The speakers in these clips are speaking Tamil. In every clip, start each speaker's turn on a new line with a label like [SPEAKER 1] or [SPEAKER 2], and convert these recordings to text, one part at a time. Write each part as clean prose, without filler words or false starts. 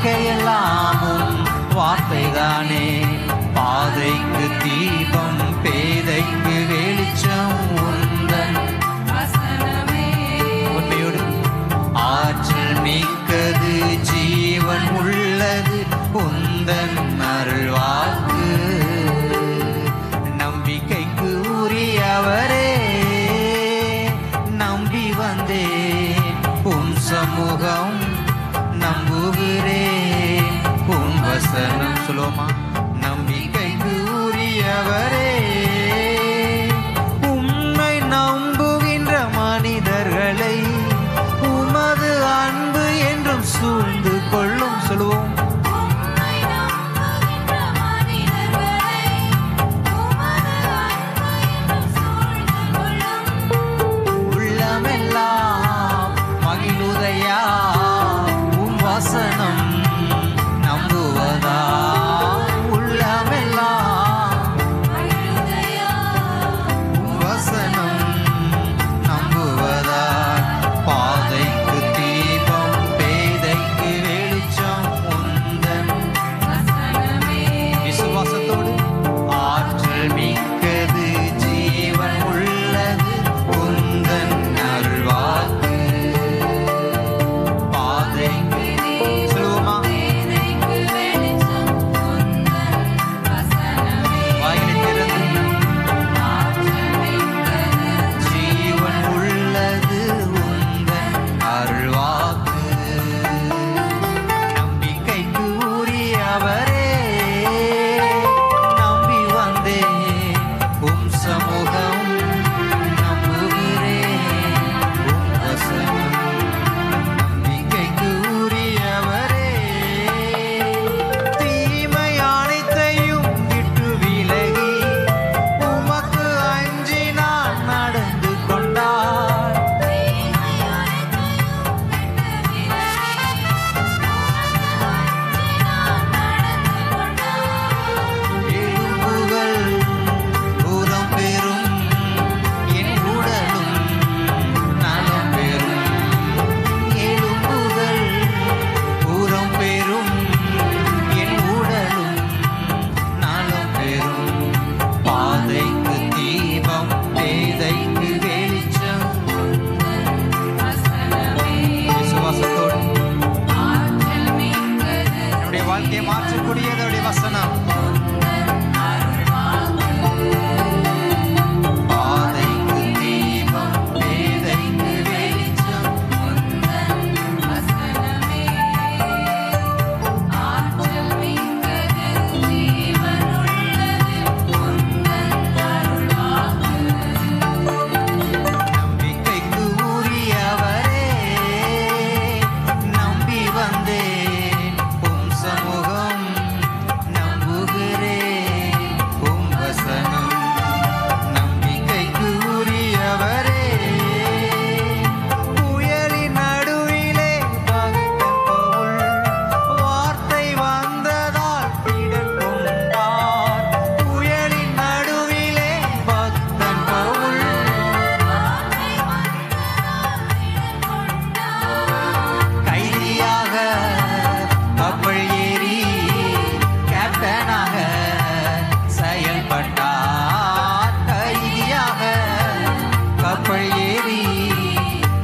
[SPEAKER 1] வாழ்க்கையெல்லாமும் வார்த்தைதானே. பாதைக்கு தீபம், பேதைக்கு வெளிச்சம் உந்தன் வசனமே. உண்மையோடு ஆற்றல் மிக்கது, ஜீவன் உள்ளது உந்தன் அருள்வாக்கு. நம்பிக்கைக்கு உரியவரே, நம்பி வந்தேன் உன் சமூகம், நம்புகிறேன் உன் வசனம். சொல்லுவோமா? நம்பிக்கைக்கு உரியவரே, உம்மை நம்புகின்ற மனிதர்களை உமது அன்பு என்றும் சூழ்ந்து கொள்ளும். சொல்லுவோம். உள்ளமெல்லாம் மகிழுதையா உம் வசனம் நம்புவதா. உள்ளமெல்லாம் உம் வசனம் நம்புவதா. பாதைக்கு தீபம், பேதைக்கு வெளிச்சம் உந்தன் வசனமே. விசுவாசத்தோடு ஆற்றல் மிக்கது, ஜீவன் உள்ளது உந்தன் அருள்வாக்கு. பாதைக்கு சொல்லுவோமா? வாயிலை திறந்து ஜீவன் உள்ளது உந்தன் அருள்வாக்கு. நம்பிக்கைக்கு உரியவரே, நம்பி வந்தேன் உம் சமூகம், நம்புகிறேன் உம் வசனம். நம்பிக்கைக்கு உரியவரே, தீமை அனைத்தையும் விட்டு விலகி உமக்கு அஞ்சி நான் நடந்து கொண்டார். எலும்புகள் பூரம் பெறும், என் உடலும் நலம் பெறும். எலும்புகள் பூரம் பெறும், என் உடலும் நலம் பெறும். பாதைக்கு தீபம், பேதைக்கு வெளிச்சம். விசுவாசத்தோடு என்னுடைய வாழ்க்கையை மாற்றக்கூடியதோடைய வசனம். பாதைக்கு தீபம், பேதைக்கு வெளிச்சம். நம்பிக்கைக்கு உரியவரே, நம்பி வந்தேன் உம் சமூகம், நம்புகிறேன் உம் வசனம். நம்பிக்கைக்கு உரியவரே, புயலின் நடுவிலே பக்தன் பவுல் வார்த்தை வந்ததால் திடன் கொண்டார். புயலின் நடுவிலே பக்தன் பவுல் கைதியாக கப்பல் ஏறி கேப்டனாக செயல்பட்டார். கைதியாக கப்பல் ஏறி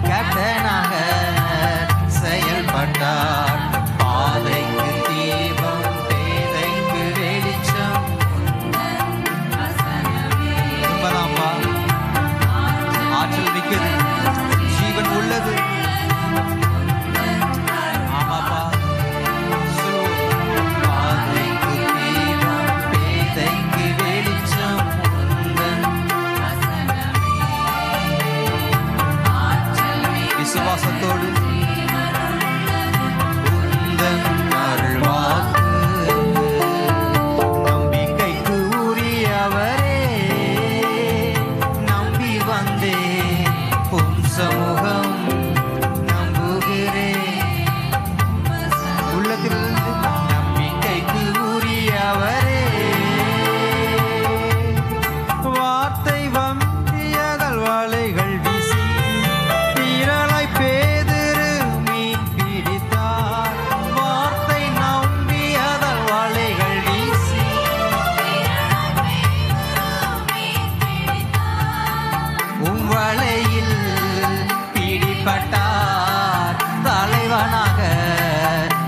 [SPEAKER 1] கேப்டனாக செயல்பட்டார். பாதைக்கு தீபம், பேதைக்கு வெளிச்சம். உண்மைதான்ப்பா. ஆற்றல் மிக்கது, ஜீவன் உள்ளது. ஆமாப்பா. சொல்லுவோம். பாதைக்கு தீபம், பேதைக்கு வெளிச்சம் உந்தன். விசுவாசத்தோடு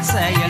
[SPEAKER 1] செயல்